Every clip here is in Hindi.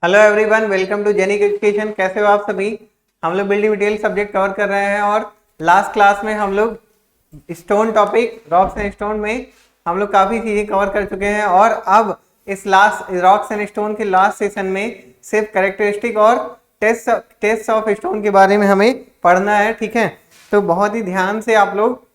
Hello everyone, welcome to Genic Education. कैसे हो आप सभी। हम लोग बिल्डिंग मटेरियल सब्जेक्ट कवर कर रहे हैं और लास्ट क्लास में हम लोग stone topic rocks and stone में हम लोग काफ़ी चीज़ें कवर कर चुके हैं और अब इस लास्ट रॉक्स एंड स्टोन के लास्ट सेशन में सिर्फ कैरेक्टरिस्टिक और टेस्ट ऑफ स्टोन के बारे में हमें पढ़ना है। ठीक है, तो बहुत ही ध्यान से आप लोग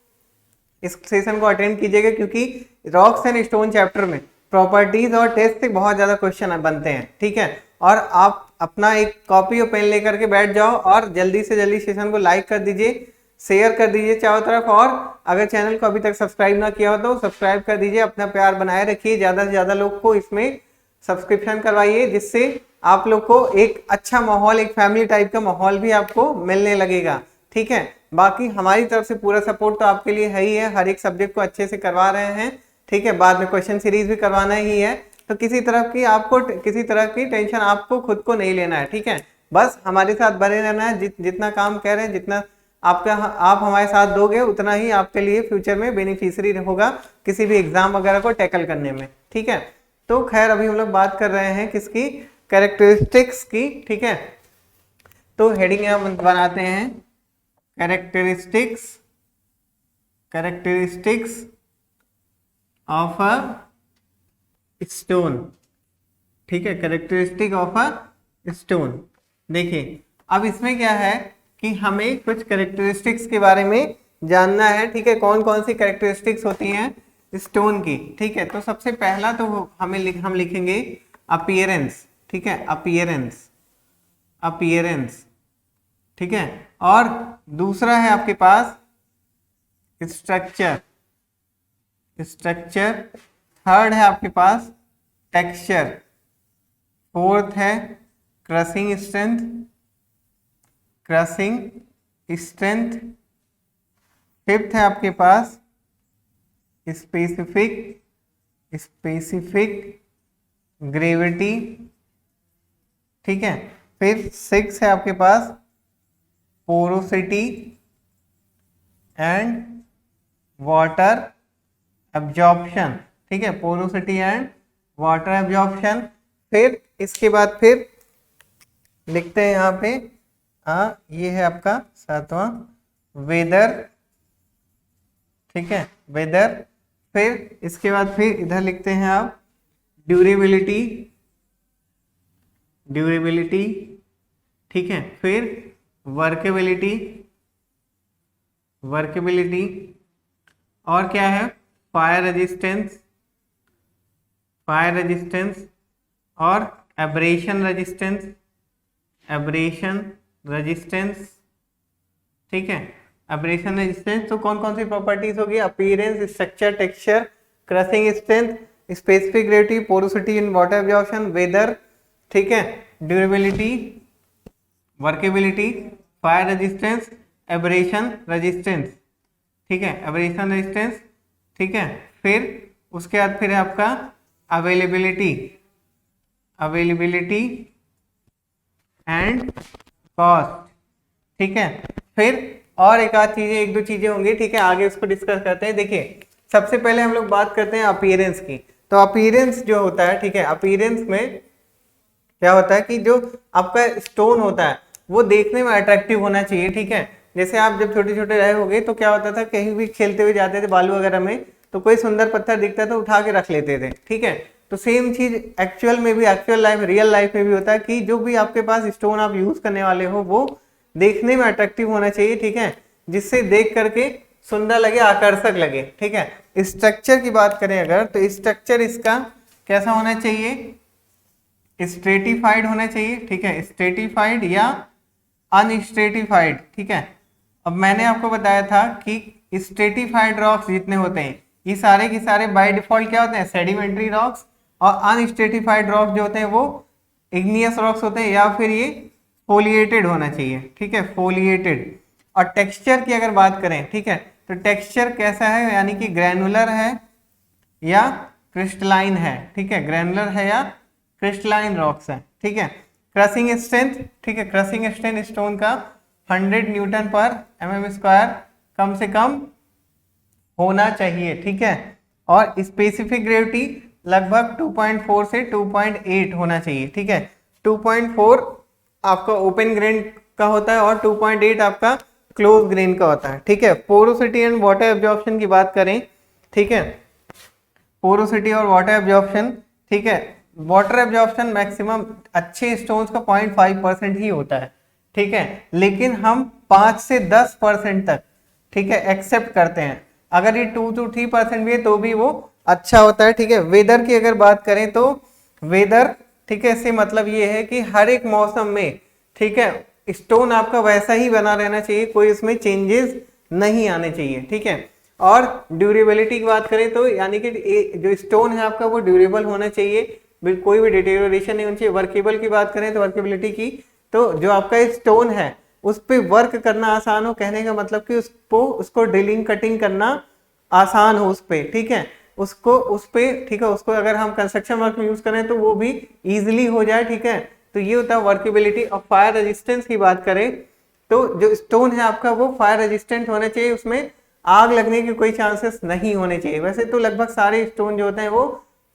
इस सेशन को अटेंड कीजिएगा क्योंकि रॉक्स एंड स्टोन चैप्टर में प्रॉपर्टीज और टेस्ट से बहुत ज़्यादा क्वेश्चन बनते हैं। ठीक है, और आप अपना एक कॉपी और पेन लेकर के बैठ जाओ और जल्दी से जल्दी सेशन को लाइक कर दीजिए, शेयर कर दीजिए चारों तरफ, और अगर चैनल को अभी तक सब्सक्राइब ना किया हो तो सब्सक्राइब कर दीजिए। अपना प्यार बनाए रखिए, ज़्यादा से ज़्यादा लोग को इसमें सब्सक्रिप्शन करवाइए जिससे आप लोग को एक अच्छा माहौल, एक फैमिली टाइप का माहौल भी आपको मिलने लगेगा। ठीक है, बाकी हमारी तरफ से पूरा सपोर्ट तो आपके लिए है ही है, हर एक सब्जेक्ट को अच्छे से करवा रहे हैं। ठीक है, बाद में क्वेश्चन सीरीज भी करवाना ही है, तो किसी तरह की टेंशन आपको खुद को नहीं लेना है। ठीक है, बस हमारे साथ बने रहना है। जितना काम कह रहे हैं, जितना आप हमारे साथ दोगे उतना ही आपके लिए फ्यूचर में बेनिफिशियरी होगा किसी भी एग्जाम वगैरह को टैकल करने में। ठीक है, तो खैर अभी हम लोग बात कर रहे हैं किसकी, कैरेक्टरिस्टिक्स की। ठीक है, तो हेडिंग हम बनाते हैं कैरेक्टरिस्टिक्स ऑफ अ स्टोन। ठीक है, कैरेक्टरिस्टिक ऑफ अ स्टोन। देखिए अब इसमें क्या है कि हमें कुछ कैरेक्टरिस्टिक्स के बारे में जानना है। ठीक है, कौन कौन सी कैरेक्टरिस्टिक्स होती हैं स्टोन की। ठीक है, तो सबसे पहला तो हम लिखेंगे अपीयरेंस। ठीक है, अपीयरेंस। ठीक है, और दूसरा है आपके पास स्ट्रक्चर। थर्ड है आपके पास टेक्सचर। फोर्थ है क्रशिंग स्ट्रेंथ। फिफ्थ है आपके पास स्पेसिफिक ग्रेविटी। ठीक है, फिर सिक्स है आपके पास पोरोसिटी एंड वाटर एब्जॉर्प्शन। ठीक है, पोरोसिटी एंड वाटर एब्जॉर्प्शन। फिर इसके बाद फिर लिखते हैं यहाँ पे ये है आपका सातवां वेदर। ठीक है, वेदर। फिर इसके बाद फिर इधर लिखते हैं आप ड्यूरेबिलिटी। ठीक है, फिर वर्केबिलिटी। और क्या है फायर रेजिस्टेंस और एब्रेशन रेजिस्टेंस। ठीक है, एब्रेशन रेजिस्टेंस। तो कौन कौन सी प्रॉपर्टीज होगी, appearance, structure, texture, crushing strength, specific gravity, porosity in water absorption, weather. ठीक है, durability, workability, fire resistance, abrasion resistance. ठीक है, एब्रेशन रेजिस्टेंस। ठीक है, फिर उसके बाद फिर है आपका अवेलेबिलिटी एंड कॉस्ट। ठीक है, फिर और एक दो चीजें होंगी। ठीक है, आगे उसको डिस्कस करते हैं। देखिए सबसे पहले हम लोग बात करते हैं अपीयरेंस की। तो अपीयरेंस जो होता है, ठीक है, अपीयरेंस में क्या होता है कि जो आपका स्टोन होता है वो देखने में अट्रैक्टिव होना चाहिए। ठीक है, जैसे आप जब छोटे छोटे रहे होगे तो क्या होता था, कहीं भी खेलते हुए जाते थे बालू वगैरह में, तो कोई सुंदर पत्थर दिखता था उठा के रख लेते थे। ठीक है, तो सेम चीज रियल लाइफ में भी होता है कि जो भी आपके पास स्टोन आप यूज करने वाले हो वो देखने में अट्रैक्टिव होना चाहिए। ठीक है, जिससे देख करके सुंदर लगे, आकर्षक लगे। ठीक है, स्ट्रक्चर की बात करें अगर, तो स्ट्रक्चर इसका कैसा होना चाहिए, स्ट्रेटिफाइड होना चाहिए। ठीक है, स्ट्रेटिफाइड या अनस्ट्रेटिफाइड। ठीक है, अब मैंने आपको बताया था कि स्ट्रेटिफाइड रॉक्स जितने होते हैं ये सारे के सारे बाय डिफॉल्ट क्या होते हैं, सेडिमेंट्री रॉक्स। और अनस्ट्रेटिफाइड रॉक्स जो होते हैं वो इग्नियस रॉक्स होते हैं, या फिर ये फोलिएटेड होना चाहिए। ठीक है, फोलिएटेड। और टेक्सचर की अगर बात करें, ठीक है, तो टेक्सचर कैसा है, यानी कि ग्रैनुलर है या क्रिस्टलाइन है। ठीक है, ग्रैनुलर है या क्रिस्टलाइन रॉक्स है। ठीक है, क्रशिंग स्ट्रेंथ। ठीक है, क्रशिंग स्ट्रेंथ स्टोन का 100 न्यूटन पर mm स्क्वायर कम से कम होना चाहिए। ठीक है, और स्पेसिफिक ग्रेविटी लगभग 2.4 से 2.8 होना चाहिए। ठीक है, 2.4 आपका ओपन ग्रेन का होता है और 2.8 आपका क्लोज ग्रेन का होता है, ठीक है। पोरोसिटी एंड वाटर एब्जॉर्प्शन की बात करें, ठीक है, पोरोसिटी और वाटर एब्जॉर्प्शन, ठीक है, वाटर एब्जॉर्प्शन मैक्सिमम अच्छे स्टोन्स का 0.5% ही होता है, ठीक है, लेकिन हम 5 से 10% तक, ठीक है, एक्सेप्ट करते हैं। अगर ये 2 to 3% भी है तो भी वो अच्छा होता है, ठीक है। वेदर की अगर बात करें तो वेदर, ठीक है, इससे मतलब ये है कि हर एक मौसम में, ठीक है, स्टोन आपका वैसा ही बना रहना चाहिए, कोई इसमें चेंजेस नहीं आने चाहिए, ठीक है। और ड्यूरेबिलिटी की बात करें तो यानी कि जो स्टोन है आपका वो ड्यूरेबल होना चाहिए, कोई भी डिटेरियोरेशन नहीं होनी चाहिए। वर्केबल की बात करें तो वर्केबिलिटी की, तो जो आपका स्टोन है उस पर वर्क करना आसान हो, कहने का मतलब कि उसको ड्रिलिंग कटिंग करना आसान हो उस पर, ठीक है, उसको उस पे, ठीक है, उसको अगर हम कंस्ट्रक्शन वर्क में यूज करें तो वो भी इजीली हो जाए, ठीक है। तो ये होता है वर्केबिलिटी। और फायर रेजिस्टेंस की बात करें तो जो स्टोन है आपका वो फायर रेजिस्टेंट होना चाहिए, उसमें आग लगने के कोई चांसेस नहीं होने चाहिए। वैसे तो लगभग सारे स्टोन जो होते हैं वो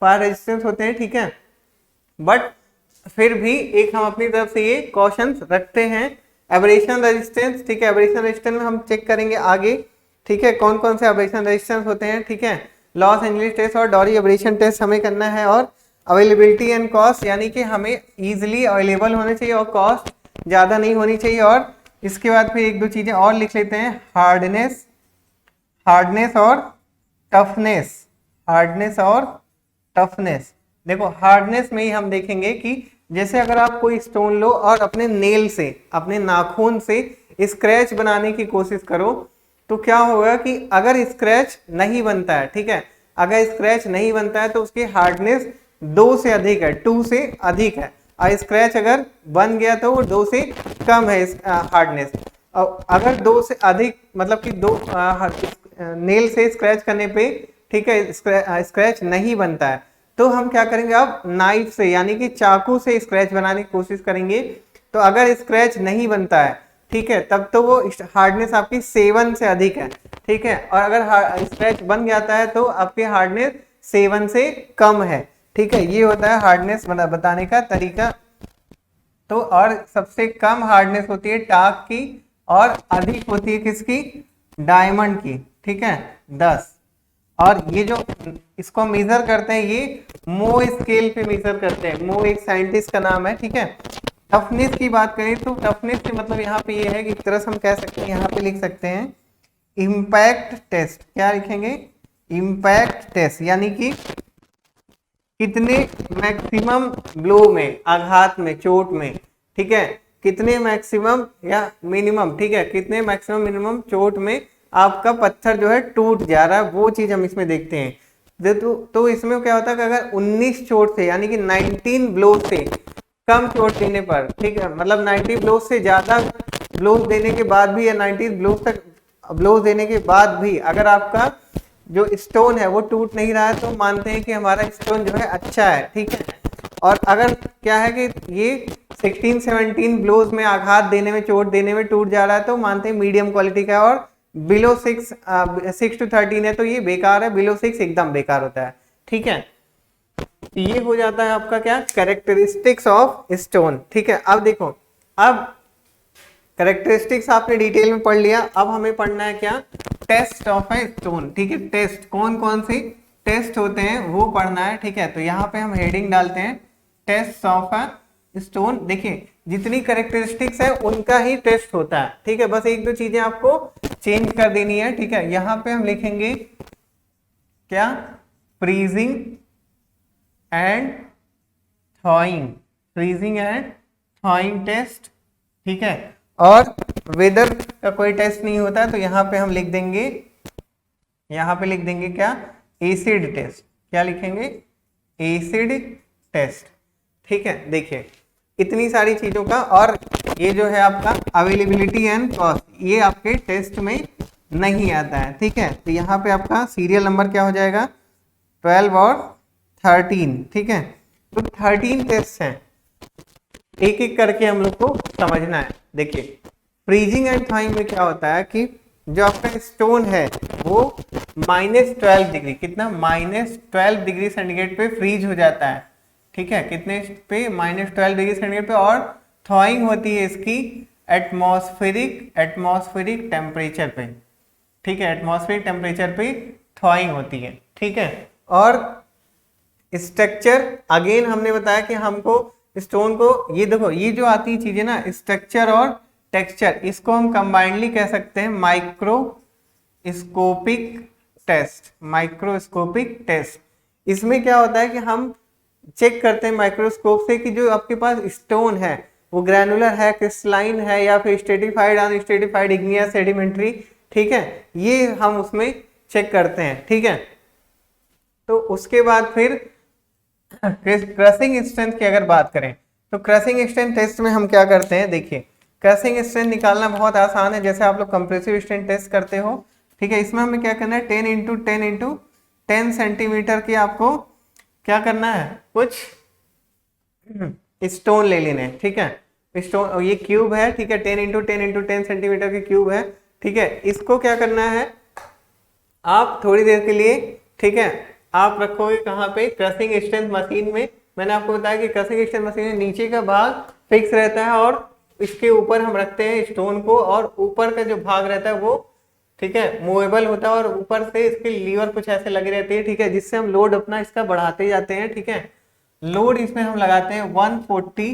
फायर रेजिस्टेंस होते हैं, ठीक है, बट फिर भी एक हम अपनी तरफ से ये कॉशंस रखते हैं। एब्रेशन रेजिस्टेंस, ठीक है, एब्रेशन रेजिस्टेंस में हम चेक करेंगे आगे, ठीक है, कौन कौन से एब्रेशन रेजिस्टेंस होते हैं, ठीक है। लॉस एंजलिस टेस्ट और डॉरी एब्रेशन टेस्ट हमें करना है। और अवेलेबिलिटी एंड कॉस्ट, यानी कि हमें इजीली अवेलेबल होने चाहिए और कॉस्ट ज़्यादा नहीं होनी चाहिए। और इसके बाद फिर एक दो चीज़ें और लिख लेते हैं, हार्डनेस, हार्डनेस और टफनेस, हार्डनेस और टफनेस। देखो हार्डनेस में ही हम देखेंगे कि जैसे अगर आप कोई स्टोन लो और अपने नेल से, अपने नाखून से स्क्रैच बनाने की कोशिश करो तो क्या होगा कि अगर स्क्रैच नहीं बनता है, ठीक है, अगर स्क्रैच नहीं बनता है तो उसकी हार्डनेस 2 से अधिक है, 2 से अधिक है। और स्क्रैच अगर बन गया तो वो 2 से कम है हार्डनेस। और अगर 2 से अधिक मतलब कि 2 नेल से स्क्रैच करने पे, ठीक है, स्क्रैच नहीं बनता है तो हम क्या करेंगे, अब नाइफ से यानी कि चाकू से स्क्रैच बनाने की कोशिश करेंगे। तो अगर स्क्रैच नहीं बनता है, ठीक है, तब तो वो हार्डनेस आपकी 7 से अधिक है, ठीक है। और अगर स्क्रैच बन जाता है तो आपकी हार्डनेस 7 से कम है, ठीक है। ये होता है हार्डनेस बताने का तरीका। तो और सबसे कम हार्डनेस होती है टाक की और अधिक होती है किसकी, डायमंड की, ठीक है, 10। और ये जो इसको मेजर करते हैं ये मो स्केल पे मेजर करते हैं, मो एक साइंटिस्ट का नाम है, ठीक है। टफनेस की बात करें तो टफनेस से मतलब यहाँ पे ये है कि एक तरह से हम कह सकते हैं, यहाँ पे लिख सकते हैं इम्पैक्ट टेस्ट। क्या लिखेंगे, इम्पैक्ट टेस्ट, यानी कि कितने मैक्सिमम ब्लो में, आघात में, चोट में, ठीक है, कितने मैक्सिमम या मिनिमम, ठीक है, कितने मैक्सिमम मिनिमम चोट में आपका पत्थर जो है टूट जा रहा है, वो चीज हम इसमें देखते हैं। तो इसमें क्या होता है कि अगर 19 चोट से यानी कि 19 ब्लो से कम चोट देने पर, ठीक है, मतलब 90 ब्लो से ज्यादा ब्लो देने के बाद भी या 90 ब्लो तक ब्लो देने के बाद भी अगर आपका जो स्टोन है वो टूट नहीं रहा है तो मानते हैं कि हमारा स्टोन जो है अच्छा है, ठीक है। और अगर क्या है कि ये 16-17 ब्लोज में आघात देने में, चोट देने में टूट जा रहा है तो मानते हैं मीडियम क्वालिटी का है। और बिलो 6 to 13 है तो ये बेकार है, बिलो 6 एकदम बेकार होता है, ठीक है। ये हो जाता है आपका क्या, कैरेक्टरिस्टिक्स ऑफ स्टोन, ठीक है। अब देखो, अब कैरेक्टरिस्टिक्स आपने डिटेल में पढ़ लिया, अब हमें पढ़ना है क्या, टेस्ट ऑफ ए स्टोन, ठीक है। टेस्ट कौन कौन से टेस्ट होते हैं वो पढ़ना है, ठीक है। तो यहाँ पे हम हेडिंग डालते हैं टेस्ट ऑफ ए स्टोन। देखिए जितनी कैरेक्टरिस्टिक्स है उनका ही टेस्ट होता है, ठीक है, बस एक दो चीजें आपको चेंज कर देनी है, ठीक है। यहाँ पे हम लिखेंगे क्या, freezing and thawing, freezing and thawing test, ठीक है। और वेदर का कोई टेस्ट नहीं होता तो यहाँ पे हम लिख देंगे, यहाँ पे लिख देंगे क्या, एसिड टेस्ट। क्या लिखेंगे, एसिड टेस्ट, ठीक है। देखिए इतनी सारी चीजों का, और ये जो है आपका अवेलेबिलिटी एंड कॉस्ट, ये आपके टेस्ट में नहीं आता है, ठीक है। तो यहाँ पे आपका सीरियल नंबर क्या हो जाएगा, 12 और 13, ठीक है। तो 13 टेस्ट हैं, एक एक करके हम लोग को समझना है। देखिए फ्रीजिंग एंड थॉइंग में क्या होता है कि जो आपका स्टोन है वो -12 डिग्री, कितना, -12 डिग्री सेंटीग्रेड पे फ्रीज हो जाता है, ठीक है, कितने पे, -12 डिग्री सेंटीग्रेड पे, और थॉइंग होती है इसकी एटमॉस्फेरिक टेम्परेचर पे, ठीक है, एटमॉस्फेरिक टेम्परेचर पे थॉइंग होती है, ठीक है। और स्ट्रक्चर अगेन हमने बताया कि हमको स्टोन को, ये देखो ये जो आती है चीजें ना, स्ट्रक्चर और टेक्सचर, इसको हम कंबाइंडली कह सकते हैं माइक्रोस्कोपिक टेस्ट। इसमें क्या होता है कि हम चेक करते हैं माइक्रोस्कोप से कि जो आपके पास स्टोन है वो ग्रैनुलर है, क्रिस्टलाइन है, या फिर स्ट्रेटिफाइड, अनस्ट्रेटिफाइड, इग्नियस, सेडिमेंट्री, ठीक है, ये हम उसमें चेक करते हैं, ठीक है। तो उसके बाद फिर क्रशिंग स्ट्रेंथ की अगर बात करें तो क्रशिंग स्ट्रेंथ टेस्ट में हम क्या करते हैं, देखिए क्रशिंग स्ट्रेंथ निकालना बहुत आसान है, जैसे आप लोग कंप्रेसिव स्ट्रेंथ टेस्ट करते हो, ठीक है। इसमें हमें क्या करना है, 10 इंटू 10 सेंटीमीटर की आपको क्या करना है, कुछ स्टोन ले लेने हैं, ठीक है। स्टोन, ये क्यूब है, ठीक है, 10 इंटू 10 सेंटीमीटर की क्यूब है, ठीक है। इसको क्या करना है, आप थोड़ी देर के लिए, ठीक है, आप रखोगे कहाँ पे, क्रशिंग स्ट्रेंथ मशीन में। मैंने आपको बताया कि क्रशिंग स्ट्रेंथ मशीन में नीचे का भाग फिक्स रहता है और इसके ऊपर हम रखते हैं स्टोन को, और ऊपर का जो भाग रहता है वो, ठीक है, मूवेबल होता है, और ऊपर से इसके लीवर कुछ ऐसे लगे रहते हैं, ठीक है, जिससे हम लोड अपना इसका बढ़ाते जाते हैं, ठीक है। लोड इसमें हम लगाते हैं 140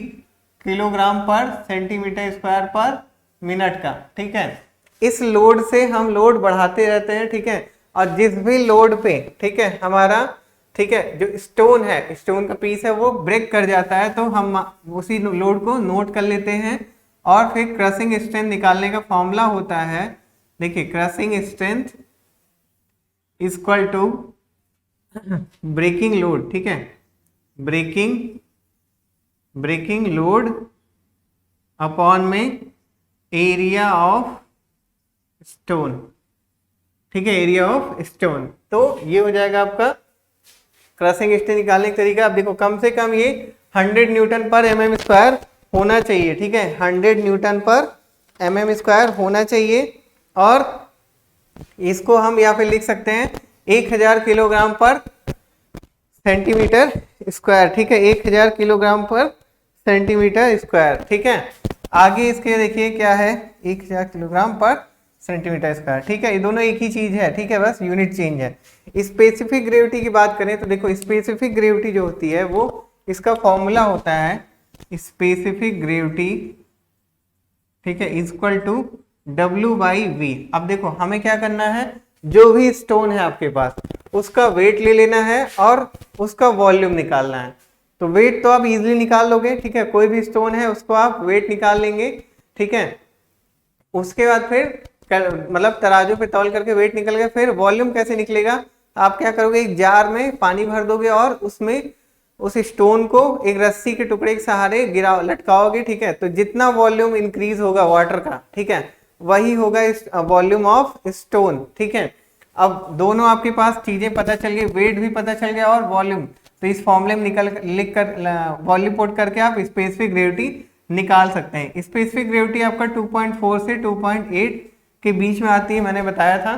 किलोग्राम पर सेंटीमीटर स्क्वायर पर मिनट का, ठीक है। इस लोड से हम लोड बढ़ाते रहते हैं, ठीक है, और जिस भी लोड पे, ठीक है, हमारा, ठीक है, जो स्टोन है, स्टोन का पीस है वो ब्रेक कर जाता है, तो हम उसी लोड को नोट कर लेते हैं। और फिर क्रशिंग स्ट्रेंथ निकालने का फॉर्मूला होता है, देखिए crushing strength equal to breaking load, ठीक है, ब्रेकिंग लोड अपॉन में एरिया ऑफ स्टोन, ठीक है, एरिया ऑफ स्टोन। तो ये हो जाएगा आपका क्रशिंग स्ट्रेंथ निकालने का तरीका। अब देखो कम से कम ये 100 न्यूटन पर mm स्क्वायर होना चाहिए, ठीक है, 100 न्यूटन पर mm स्क्वायर होना चाहिए। और इसको हम यहाँ पे लिख सकते हैं 1000 किलोग्राम पर सेंटीमीटर स्क्वायर, ठीक है, 1000 किलोग्राम पर सेंटीमीटर स्क्वायर, ठीक है। आगे इसके देखिए क्या है, 1000 किलोग्राम पर सेंटीमीटर स्क्वायर, ठीक है, ये दोनों एक ही चीज है, ठीक है, बस यूनिट चेंज है। स्पेसिफिक ग्रेविटी की बात करें तो देखो स्पेसिफिक ग्रेविटी जो होती है वो, इसका फॉर्मूला होता है स्पेसिफिक ग्रेविटी, ठीक है, इक्वल टू W/V। अब देखो हमें क्या करना है, जो भी स्टोन है आपके पास उसका वेट ले लेना है और उसका वॉल्यूम निकालना है। तो वेट तो आप इजीली निकाल लोगे, ठीक है, कोई भी स्टोन है उसको आप वेट निकाल लेंगे, ठीक है। उसके बाद फिर मतलब तराजू पे तौल करके वेट निकल गया, फिर वॉल्यूम कैसे निकलेगा, आप क्या करोगे, एक जार में पानी भर दोगे और उसमें उस स्टोन को एक रस्सी के टुकड़े के सहारे लटकाओगे, ठीक है। तो जितना वॉल्यूम इंक्रीज होगा वाटर का, ठीक है, वही होगा इस वॉल्यूम ऑफ स्टोन, ठीक है। अब दोनों आपके पास चीजें पता चल गई, वेट भी पता चल गया और वॉल्यूम। तो इस फॉर्मूले में लिख कर वॉल्यूम पुट करके आप स्पेसिफिक ग्रेविटी निकाल सकते हैं। स्पेसिफिक ग्रेविटी आपका 2.4 से 2.8 के बीच में आती है, मैंने बताया था।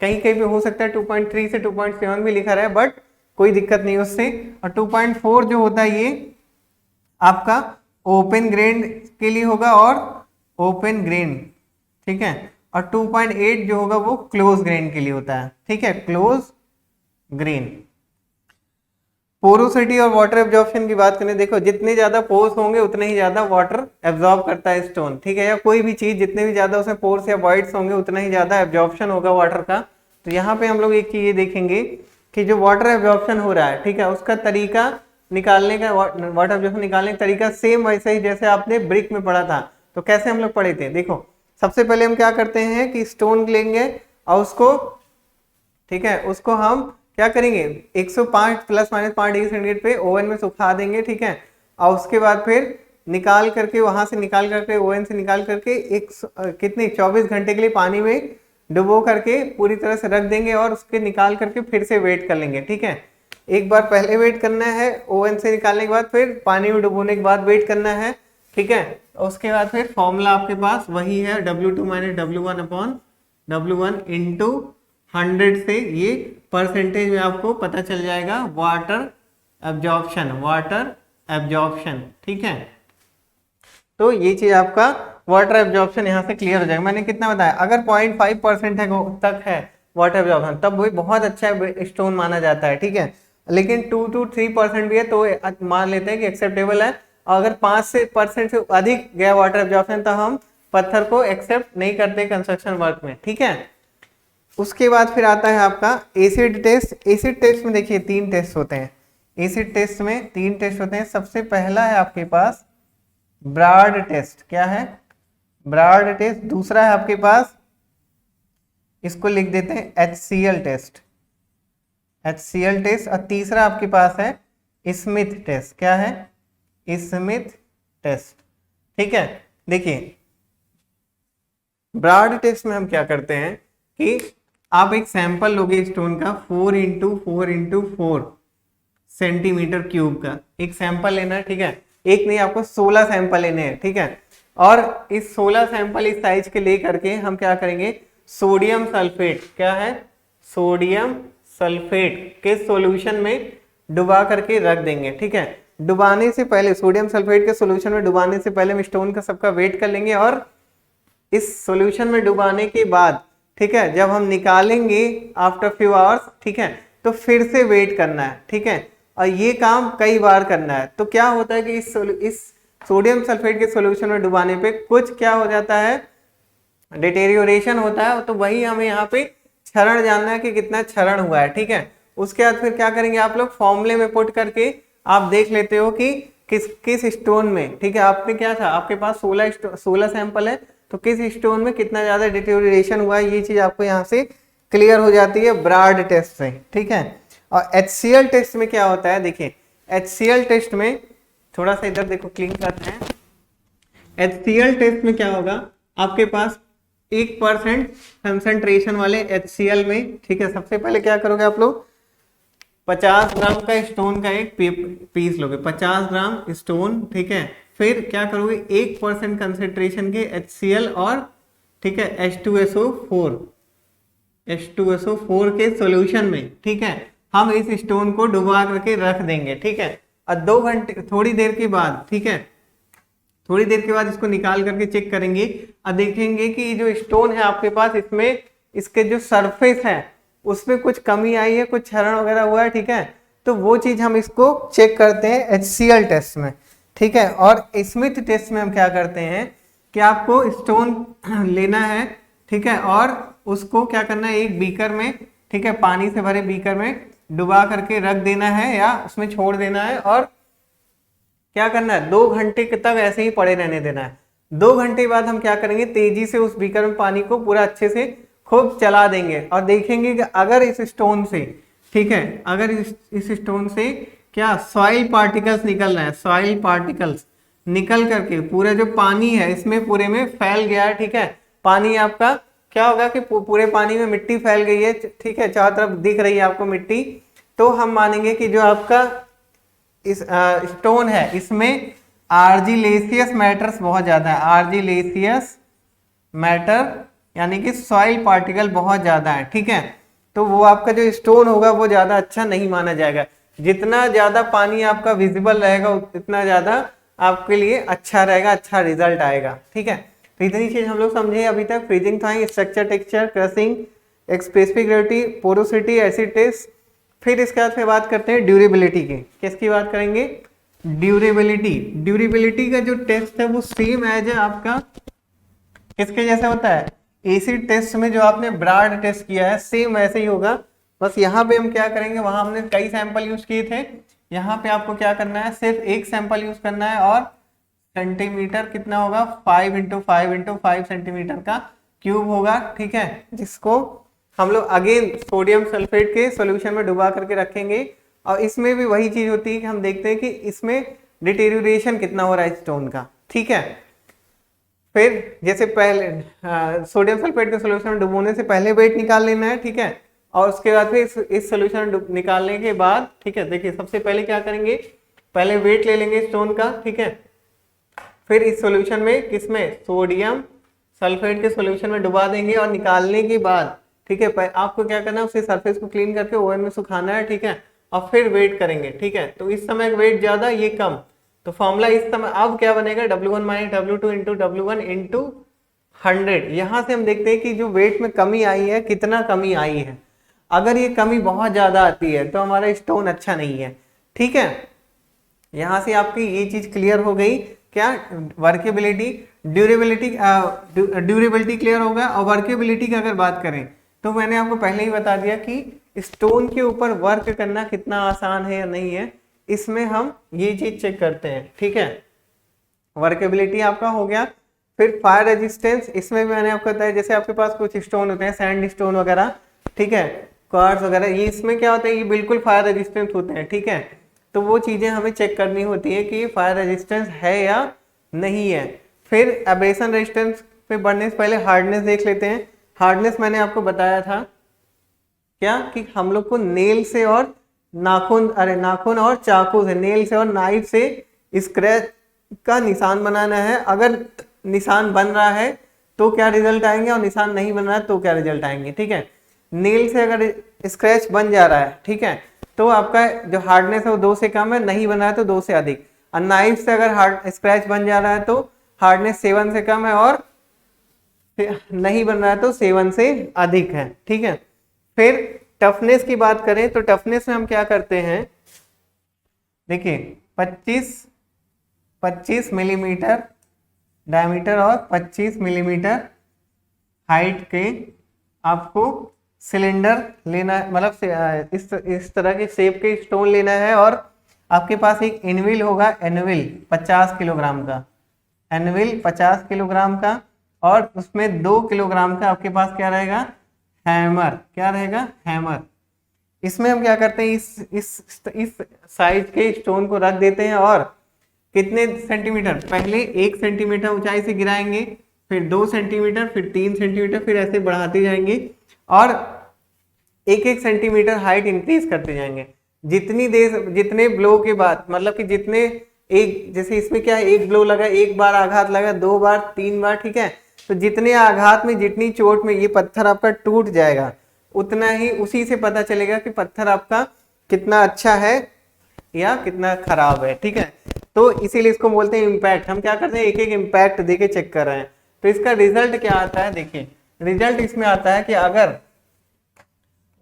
कहीं कहीं पे हो सकता है 2.3 से 2.7 भी लिखा रहा है, बट कोई दिक्कत नहीं उससे। और 2.4 जो होता है ये आपका ओपन ग्रेन के लिए होगा, और ओपन ग्रेन, ठीक है। और 2.8 जो होगा वो क्लोज ग्रेन के लिए होता है, ठीक है, क्लोज ग्रेन। पोरोसिटी और वाटर एब्जॉर्प्शन की बात करें, देखो जितने ज्यादा पोर्स होंगे उतने ही ज्यादा वाटर एब्जॉर्ब करता है स्टोन, ठीक है, या कोई भी चीज जितने भी ज्यादा उसमें पोर्स या वॉइड्स होंगे उतना ही ज्यादा एब्जॉर्प्शन होगा वाटर का। तो यहाँ पे हम लोग एक चीज ये देखेंगे कि जो वाटर एब्जॉर्प्शन हो रहा है, ठीक है, उसका तरीका निकालने का, वाटर एब्जॉर्प्शन निकालने का तरीका सेम वैसे ही जैसे आपने ब्रिक में पढ़ा था। तो कैसे हम लोग पढ़े थे, देखो सबसे पहले हम क्या करते हैं कि स्टोन लेंगे और उसको, ठीक है, उसको हम क्या करेंगे 105 ± 5 डिग्री सेंटीग्रेड पे ओवन में सुखा देंगे, ठीक है। और उसके बाद फिर निकाल करके, वहां से निकाल करके, ओवन से निकाल करके कितने 24 घंटे के लिए पानी में डुबो करके पूरी तरह से रख देंगे, और उसके निकाल करके फिर से वेट कर लेंगे, ठीक है। एक बार पहले वेट करना है, ओवन से निकालने के बाद फिर पानी में डुबोने के बाद वेट करना है, ठीक है। उसके बाद फिर फॉर्मूला आपके पास वही है, W2 - W1/W1 इंटू 100 से ये परसेंटेज में आपको पता चल जाएगा वाटर एब्जॉर्प्शन, ठीक है। तो ये चीज आपका वाटर एब्जॉर्प्शन यहाँ से क्लियर हो जाएगा। मैंने कितना बताया, अगर 0.5% तक है वाटर एब्जॉर्प्शन तब वही बहुत अच्छा स्टोन माना जाता है, ठीक है। लेकिन 2 to 3% भी है तो मान लेते हैं कि एक्सेप्टेबल है। और अगर 5% से अधिक गया वाटर एब्जॉर्प्शन तो हम पत्थर को एक्सेप्ट नहीं करते कंस्ट्रक्शन वर्क में, ठीक है। उसके बाद फिर आता है आपका एसिड टेस्ट। एसिड टेस्ट में देखिए 3 टेस्ट होते हैं। एसिड टेस्ट में 3 टेस्ट होते हैं। सबसे पहला है आपके पास ब्राड टेस्ट। क्या है? Brard test. दूसरा है आपके पास, इसको लिख देते हैं HCl टेस्ट, HCl टेस्ट। और तीसरा आपके पास है स्मिथ टेस्ट। क्या है? स्मिथ टेस्ट, ठीक है। देखिए ब्राड टेस्ट में हम क्या करते हैं कि आप एक सैंपल लोगे स्टोन का 4 into 4 into 4 सेंटीमीटर क्यूब का एक सैंपल लेना है, ठीक है। एक नहीं, आपको 16 सैंपल लेने हैं, ठीक है। और इस 16 सैंपल इस साइज के ले करके हम क्या करेंगे, सोडियम सल्फेट, क्या है, सोडियम सल्फेट के सॉल्यूशन में डुबा करके रख देंगे, ठीक है। डुबाने से पहले, सोडियम सल्फेट के सॉल्यूशन में डुबाने से पहले हम स्टोन का सबका वेट कर लेंगे। और इस सॉल्यूशन में डुबाने के बाद, ठीक है, जब हम निकालेंगे आफ्टर फ्यू आवर्स, ठीक है, तो फिर से वेट करना है, ठीक है। और ये काम कई बार करना है। तो क्या होता है कि इस सोडियम सल्फेट के सॉल्यूशन में डुबाने पे कुछ क्या हो जाता है, डिटेरियोरेशन होता है। तो वही हमें यहाँ पे क्षरण जानना है कि कितना क्षरण हुआ है, ठीक है। उसके बाद फिर क्या करेंगे आप लोग, फॉर्मूले में पुट करके आप देख लेते हो कि किस स्टोन में, ठीक है, आपने क्या था, आपके पास 16 सैंपल है, तो किस स्टोन में कितना ज्यादा डिटेरियोरेशन हुआ है, ये चीज आपको यहाँ से क्लियर हो जाती है ब्राड टेस्ट से, ठीक है। और HCl टेस्ट में क्या होता है, देखिए HCl टेस्ट में थोड़ा सा इधर देखो, क्लीन करते हैं। HCl टेस्ट में क्या होगा, आपके पास 1% कंसंट्रेशन वाले HCl में, ठीक है, सबसे पहले क्या करोगे आप लोग, 50 ग्राम का स्टोन का एक पीस लोगे, 50 ग्राम स्टोन, ठीक है। फिर क्या करोगे, 1% कंसेंट्रेशन के HCl और, ठीक है, H2SO4 के सॉल्यूशन में, ठीक है, हम इस स्टोन को डुबा करके रख देंगे, ठीक है। और 2 घंटे, थोड़ी देर के बाद, ठीक है, थोड़ी देर के बाद इसको निकाल करके चेक करेंगे और देखेंगे कि जो स्टोन है आपके पास, इसमें इसके जो सरफेस है उसमें कुछ कमी आई है, कुछ क्षरण वगैरह हुआ है, ठीक है। तो वो चीज हम इसको चेक करते हैं HCl टेस्ट में, ठीक है। और स्मिथ टेस्ट में हम क्या करते हैं कि आपको स्टोन लेना है, ठीक है, और उसको क्या करना है, एक बीकर में, ठीक है, पानी से भरे बीकर में डुबा करके रख देना है या उसमें छोड़ देना है। और क्या करना है, 2 घंटे तक ऐसे ही पड़े रहने देना है। 2 घंटे बाद हम क्या करेंगे, तेजी से उस बीकर में पानी को पूरा अच्छे से खूब चला देंगे और देखेंगे कि अगर इस स्टोन से, ठीक है, अगर इस स्टोन से क्या सॉइल पार्टिकल्स निकल रहे हैं, सॉइल पार्टिकल्स निकल करके पूरा जो पानी है इसमें पूरे में फैल गया है, ठीक है। पानी आपका क्या होगा कि पूरे पानी में मिट्टी फैल गई है, ठीक है, चारों तरफ दिख रही है आपको मिट्टी, तो हम मानेंगे कि जो आपका इस स्टोन है इसमें आर्जिलेसियस मैटर्स बहुत ज्यादा है, आर्जिलेसियस मैटर यानी कि सॉइल पार्टिकल बहुत ज्यादा है, ठीक है। तो वो आपका जो स्टोन होगा वो ज्यादा अच्छा नहीं माना जाएगा। जितना ज्यादा पानी आपका विजिबल रहेगा उतना ज्यादा आपके लिए अच्छा रहेगा, अच्छा रिजल्ट आएगा, ठीक है। तो इतनी चीज हम लोग समझे अभी तक, फ्रीजिंग था, structure, texture, crushing, specific gravity, porosity, acid test. फिर इसके बाद फिर बात करते हैं ड्यूरेबिलिटी की। किसकी बात करेंगे, ड्यूरेबिलिटी। ड्यूरेबिलिटी का जो टेस्ट है वो सेम एज है आपका किसके जैसा होता है, एसिड टेस्ट में जो आपने ब्राड टेस्ट किया है सेम वैसे ही होगा। बस यहाँ पे हम क्या करेंगे, वहां हमने कई सैंपल यूज किए थे, यहाँ पे आपको क्या करना है, सिर्फ एक सैंपल यूज करना है। और सेंटीमीटर कितना होगा, 5 into 5 into 5 सेंटीमीटर का क्यूब होगा, ठीक है, जिसको हम लोग अगेन सोडियम सल्फेट के सॉल्यूशन में डुबा करके रखेंगे। और इसमें भी वही चीज होती है कि हम देखते हैं कि इसमें डिटेरियोरेशन कितना हो रहा है स्टोन का, ठीक है। फिर जैसे पहले सोडियम सल्फेट के सॉल्यूशन में डुबोने से पहले वेट निकाल लेना है, ठीक है। और उसके बाद फिर इस सॉल्यूशन निकालने के बाद, ठीक है, देखिए सबसे पहले क्या करेंगे, पहले वेट ले लेंगे स्टोन का, ठीक है। फिर इस सॉल्यूशन में किसमें, सोडियम सल्फेट के सॉल्यूशन में डुबा देंगे और निकालने के बाद, ठीक है, आपको क्या करना है, उसके सरफेस को क्लीन करके ओवन में सुखाना है, ठीक है। और फिर वेट करेंगे, ठीक है। तो इस समय वेट ज्यादा, ये कम, तो फॉर्मूला इस समय अब क्या बनेगा, W1 minus W2 into W1 into 100। यहाँ से हम देखते हैं कि जो वेट में कमी आई है, कितना कमी आई है। अगर ये कमी बहुत ज्यादा आती है तो हमारा स्टोन अच्छा नहीं है, ठीक है। यहाँ से आपकी ये चीज क्लियर हो गई, क्या वर्केबिलिटी, ड्यूरेबिलिटी क्लियर होगा। और वर्केबिलिटी की अगर बात करें तो मैंने आपको पहले ही बता दिया कि स्टोन के ऊपर वर्क करना कितना आसान है या नहीं है, इसमें हम ये चीज चेक करते हैं, ठीक है। वर्केबिलिटी आपका हो गया। फिर फायर रेजिस्टेंस, इसमें भी मैंने आपको बताया जैसे आपके पास कुछ स्टोन होते हैं, सैंड स्टोन वगैरह, ठीक है, क्वार्ट्ज वगैरह, ये इसमें क्या होता है, ये बिल्कुल फायर रेजिस्टेंस होते हैं, ठीक है। तो वो चीजें हमें चेक करनी होती है कि ये फायर रेजिस्टेंस है या नहीं है। फिर एब्रेशन रेजिस्टेंस पे बढ़ने से पहले हार्डनेस देख लेते हैं। हार्डनेस मैंने आपको बताया था क्या कि हम लोग को नेल से और नाखून और चाकू से, नेल से और नाइफ से स्क्रैच का निशान बनाना है। अगर निशान बन रहा है तो क्या रिजल्ट आएंगे, और निशान नहीं बन रहा है तो क्या रिजल्ट आएंगे, ठीक है। नेल से अगर स्क्रैच बन जा रहा है, ठीक है, तो आपका जो हार्डनेस है वो 2 से कम है, नहीं बन रहा है तो 2 से अधिक। और नाइफ से अगर हार्ड स्क्रैच बन जा रहा है तो हार्डनेस 7 से कम है, और नहीं बन रहा है तो 7 से अधिक है, ठीक है। फिर टफनेस की बात करें तो टफनेस में हम क्या करते हैं, देखिए 25 मिलीमीटर डायमीटर और 25 मिलीमीटर हाइट के आपको सिलेंडर लेना है, मतलब इस तरह के शेप के स्टोन लेना है। और आपके पास एक एनविल होगा, एनविल 50 किलोग्राम का, एनविल 50 किलोग्राम का, और उसमें 2 किलोग्राम का आपके पास क्या रहेगा, हैमर, क्या रहेगा, हैमर। इसमें हम क्या करते हैं, इस साइज के स्टोन को रख देते हैं और कितने सेंटीमीटर, पहले 1 सेंटीमीटर ऊंचाई से गिराएंगे, फिर 2 सेंटीमीटर, फिर 3 सेंटीमीटर, फिर ऐसे बढ़ाते जाएंगे और 1-1 सेंटीमीटर हाइट इंक्रीज करते जाएंगे। जितने ब्लो के बाद, मतलब कि जितने एक, जैसे इसमें क्या है, एक ब्लो लगा, एक बार आघात लगा, 2 बार, 3 बार, ठीक है, तो जितने आघात में, जितनी चोट में ये पत्थर आपका टूट जाएगा, उतना ही, उसी से पता चलेगा कि पत्थर आपका कितना अच्छा है या कितना खराब है, ठीक है। तो इसीलिए इसको बोलते हैं इम्पैक्ट। हम क्या करते हैं, एक एक इम्पैक्ट देके चेक कर रहे हैं। तो इसका रिजल्ट क्या आता है, देखिए रिजल्ट इसमें आता है कि अगर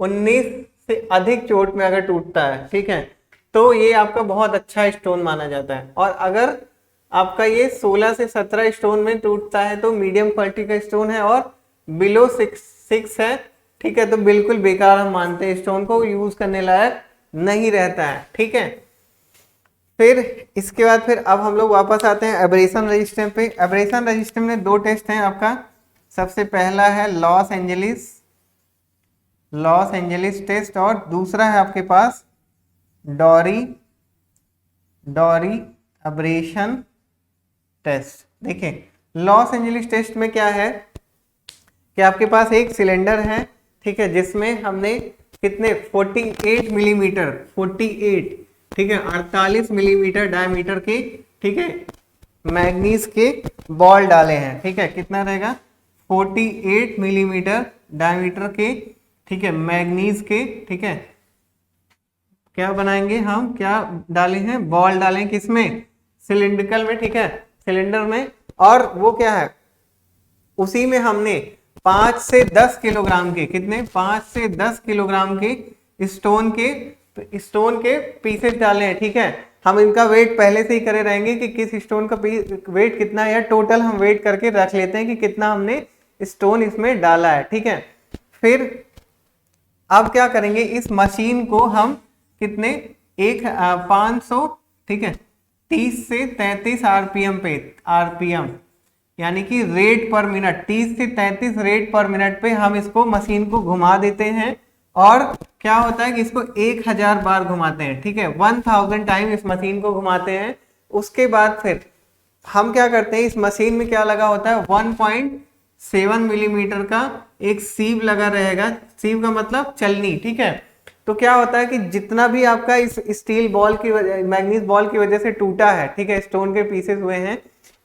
19 से अधिक चोट में अगर टूटता है, ठीक है, तो ये आपका बहुत अच्छा स्टोन माना जाता है। और अगर आपका ये 16 से 17 स्टोन में टूटता है तो मीडियम क्वालिटी का स्टोन है, और बिलो 6 है, ठीक है, तो बिल्कुल बेकार हम मानते हैं, स्टोन को यूज करने लायक नहीं रहता है, ठीक है। फिर इसके बाद फिर अब हम लोग वापस आते हैं एब्रेशन रेजिस्टेंस पे। एब्रेशन रेजिस्टेंस में 2 टेस्ट हैं आपका। सबसे पहला है लॉस एंजलिस टेस्ट, और दूसरा है आपके पास डॉरी एब्रेशन टेस्ट। देखिए लॉस एंजलिस टेस्ट में क्या है कि आपके पास एक सिलेंडर है, ठीक है, जिसमें हमने कितने 48 मिलीमीटर 48, ठीक है, 48 मिलीमीटर डायमीटर के, ठीक है, मैग्नीज के बॉल डाले हैं, ठीक है, कितना रहेगा 48 मिलीमीटर डायमीटर के, ठीक है, मैग्नीज के, ठीक है, क्या बनाएंगे हम, क्या डाले हैं, बॉल डालें, किसमें, सिलिंड्रिकल में, ठीक है, सिलेंडर में। और वो क्या है, उसी में हमने 5 से 10 किलोग्राम के, कितने, 5 से 10 किलोग्राम के स्टोन के पीसेस डाले हैं, ठीक है। हम इनका वेट पहले से ही करे रहेंगे कि किस स्टोन का वेट कितना है, या टोटल हम वेट करके रख लेते हैं कि कितना हमने स्टोन इसमें डाला है, ठीक है। फिर अब क्या करेंगे, इस मशीन को हम कितने 500, ठीक है, 30 से 33 आरपीएम पे, आरपीएम यानी कि रेट पर मिनट, 30 से 33 रेट पर मिनट पे हम इसको मशीन को घुमा देते हैं। और क्या होता है कि इसको 1000 बार घुमाते हैं, ठीक है, 1000 टाइम इस मशीन को घुमाते हैं। उसके बाद फिर हम क्या करते हैं, इस मशीन में क्या लगा होता है, 1.7 मिलीमीटर का एक सीव लगा रहेगा। सीव का मतलब चलनी, ठीक है। तो क्या होता है कि जितना भी आपका इस स्टील बॉल की वजह, मैग्नीज बॉल की वजह से टूटा है, ठीक है, स्टोन के पीसेस हुए हैं,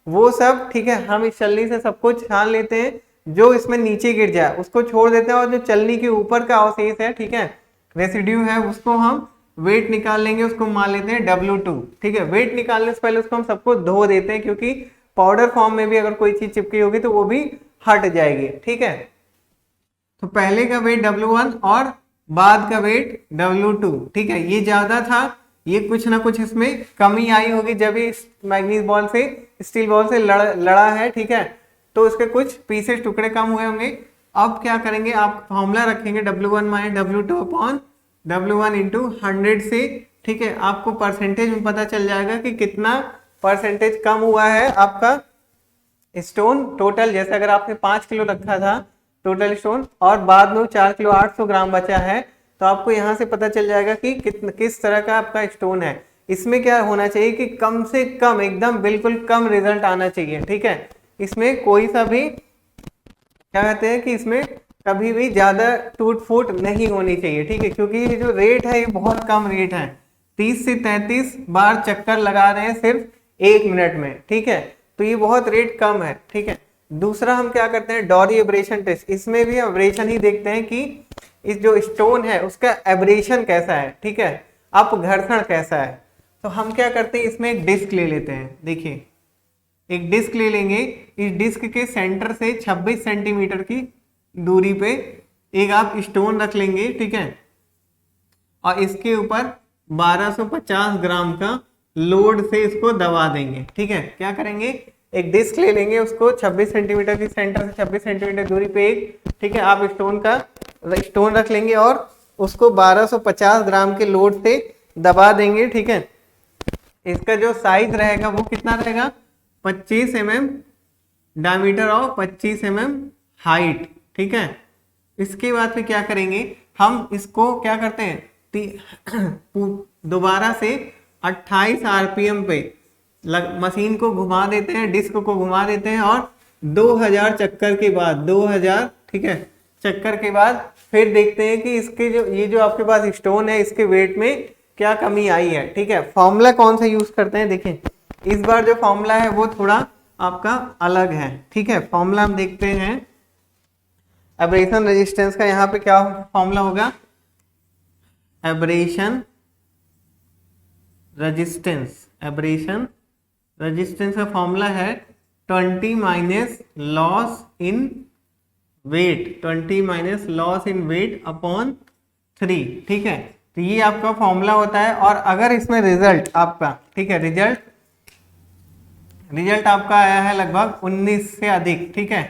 वो सब, ठीक है, हम इस चलनी से सब कुछ छान लेते हैं। जो इसमें नीचे गिर जाए उसको छोड़ देते हैं, और जो चलनी के ऊपर का अवशेष है, ठीक है, रेसिड्यू है, उसको हम वेट निकाल लेंगे, उसको मान लेते हैं W2, ठीक है। वेट निकालने से पहले उसको हम सबको धो देते हैं, क्योंकि पाउडर फॉर्म में भी अगर कोई चीज चिपकी होगी तो वो भी हट जाएगी, ठीक है। तो पहले का वेट W1 और बाद का वेट W2, ठीक है। ये ज्यादा था, ये कुछ ना कुछ इसमें कमी आई होगी जब ये मैग्नीज बॉल से स्टील बॉल से लड़ा है, ठीक है। तो उसके कुछ पीसेस टुकड़े कम हुए होंगे। अब क्या करेंगे, आप फॉर्मूला रखेंगे W1 minus W2 upon W1 into 100 से, ठीक है। आपको परसेंटेज में पता चल जाएगा कि कितना परसेंटेज कम हुआ है आपका स्टोन टोटल। जैसे अगर आपने 5 किलो रखा था टोटल स्टोन और बाद में 4 किलो 800 ग्राम बचा है, तो आपको यहाँ से पता चल जाएगा कि किस तरह का आपका स्टोन है। इसमें क्या होना चाहिए कि कम से कम एकदम बिल्कुल कम रिजल्ट आना चाहिए, ठीक है। इसमें कोई सा भी क्या कहते हैं कि इसमें कभी भी ज्यादा टूट फूट नहीं होनी चाहिए, ठीक है। क्योंकि ये जो रेट है ये बहुत कम रेट है, 30 से 33 बार चक्कर लगा रहे हैं सिर्फ 1 मिनट में, ठीक है। तो ये बहुत रेट कम है, ठीक है। दूसरा हम क्या करते हैं, डॉरी एब्रेशन टेस्ट। इसमें भी एब्रेशन ही देखते हैं कि इस जो स्टोन है उसका एब्रेशन कैसा है, ठीक है, अपघर्षण कैसा है। तो हम क्या करते हैं, इसमें एक डिस्क ले लेते हैं। देखिए एक डिस्क ले लेंगे, इस डिस्क के सेंटर से 26 सेंटीमीटर की दूरी पे एक आप स्टोन रख लेंगे, ठीक है। और इसके ऊपर 1250 ग्राम का लोड से इसको दबा देंगे, ठीक है। क्या करेंगे, एक डिस्क ले लेंगे, उसको 26 सेंटीमीटर की सेंटर से 26 सेंटीमीटर दूरी पे एक, ठीक है, आप स्टोन रख लेंगे और उसको 1250 ग्राम के लोड से दबा देंगे, ठीक है। इसका जो साइज रहेगा वो कितना रहेगा, 25 mm डायमीटर और 25 mm हाइट, ठीक है। इसके बाद फिर क्या करेंगे, हम इसको क्या करते हैं दोबारा से 28 RPM पे मशीन को घुमा देते हैं, डिस्क को घुमा देते हैं और 2000 चक्कर के बाद 2000, ठीक है, चक्कर के बाद फिर देखते हैं कि इसके ये जो आपके पास स्टोन है इसके वेट में क्या कमी आई है, ठीक है। फॉर्मूला कौन सा यूज करते हैं, देखें इस बार जो फॉर्मूला है वो थोड़ा आपका अलग है, ठीक है। फॉर्मूला हम देखते हैं एब्रेशन रेजिस्टेंस का। यहाँ पे क्या फॉर्मूला होगा, एब्रेशन रेजिस्टेंस का फॉर्मूला है 20 minus loss in weight, 20 minus loss in weight upon 3, ठीक है। तो ये आपका फॉर्मूला होता है। और अगर इसमें रिजल्ट आपका, ठीक है, रिजल्ट आपका आया है लगभग 19 से अधिक, ठीक है,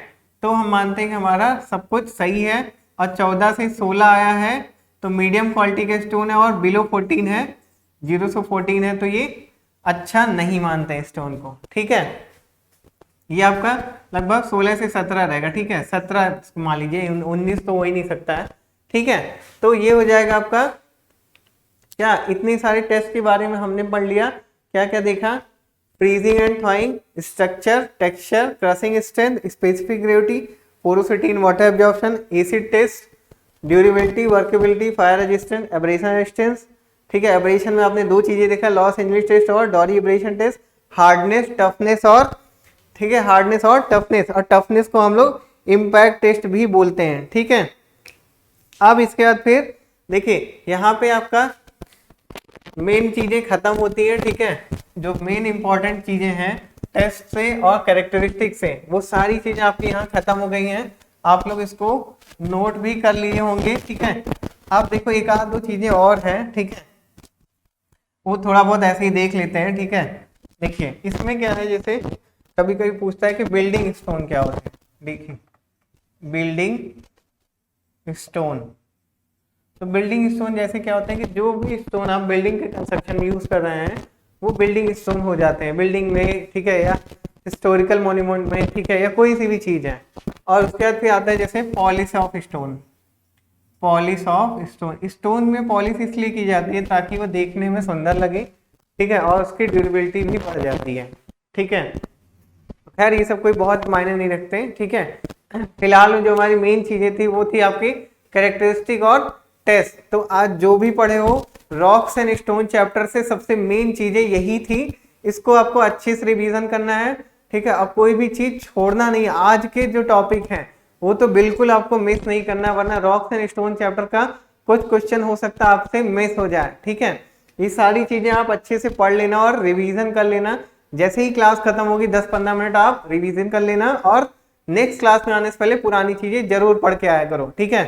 तो हम मानते हैं कि हमारा सब कुछ सही है। और 14 से 16 आया है तो मीडियम क्वालिटी का स्टोन है, और बिलो 14 है, 0 से 14 है, तो ये अच्छा नहीं मानते हैं स्टोन को, ठीक है। ये आपका लगभग 16 से 17 रहेगा, ठीक है, 17 मान लीजिए, 19 तो हो ही नहीं सकता है, ठीक है। तो ये हो जाएगा आपका क्या, इतनी सारे टेस्ट के बारे में हमने पढ़ लिया। क्या क्या देखा, freezing and thawing, structure, texture, crushing strength, specific gravity, porosity in water absorption, acid test, durability, workability, fire resistance, abrasion resistance, ठीक है। एब्रेशन में आपने 2 चीजें देखा, लॉस एंजलिस टेस्ट और Dorry abrasion test, hardness, toughness और, ठीक है, हार्डनेस और टफनेस। और टफनेस को हम लोग इम्पैक्ट टेस्ट भी बोलते हैं, ठीक है। अब इसके बाद फिर देखिए यहाँ पे आपका मेन चीजें खत्म होती है, ठीक है। जो मेन इंपॉर्टेंट चीजें हैं टेस्ट से और कैरेक्टरिस्टिक से, वो सारी चीजें आपकी यहाँ खत्म हो गई हैं। आप लोग इसको नोट भी कर लिए होंगे, ठीक है। अब देखो एक आध 2 चीजें और हैं, ठीक है, वो थोड़ा बहुत ऐसे ही देख लेते हैं, ठीक है। देखिए इसमें क्या है, जैसे कभी कभी पूछता है कि बिल्डिंग स्टोन क्या होता है। देखिए बिल्डिंग स्टोन, तो बिल्डिंग स्टोन जैसे क्या होता है कि जो भी स्टोन आप बिल्डिंग के कंस्ट्रक्शन में यूज कर रहे हैं वो बिल्डिंग स्टोन हो जाते हैं बिल्डिंग में, ठीक है, या हिस्टोरिकल मॉन्यूमेंट में, ठीक है, या कोई सी भी चीज है। और उसके बाद फिर आता है जैसे पॉलिश ऑफ स्टोन। स्टोन में पॉलिश इसलिए की जाती है ताकि वो देखने में सुंदर लगे, ठीक है, और उसकी ड्यूरेबिलिटी भी बढ़ जाती है, ठीक है। खैर ये सब कोई बहुत मायने नहीं रखते, ठीक है। फिलहाल जो हमारी मेन चीजें थी वो थी आपकी कैरेक्टरिस्टिक और टेस्ट। तो आज जो भी पढ़े हो रॉक्स एंड स्टोन चैप्टर से सबसे मेन चीजें यही थी, इसको आपको अच्छे से रिवीजन करना है, ठीक है। अब कोई भी चीज छोड़ना नहीं। आज के जो टॉपिक हैं वो तो बिल्कुल आपको मिस नहीं करना, वरना रॉक्स एंड स्टोन चैप्टर का कुछ क्वेश्चन हो सकता है आपसे मिस हो जाए, ठीक है। ये सारी चीजें आप अच्छे से पढ़ लेना और रिवीजन कर लेना। जैसे ही क्लास खत्म होगी 10-15 मिनट आप रिवीजन कर लेना और नेक्स्ट क्लास में आने से पहले पुरानी चीजें जरूर पढ़ के आया करो, ठीक है।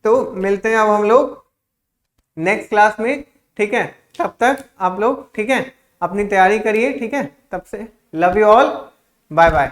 तो मिलते हैं अब हम लोग नेक्स्ट क्लास में, ठीक है। तब तक आप लोग, ठीक है, अपनी तैयारी करिए, ठीक है। तब से love you all, bye bye.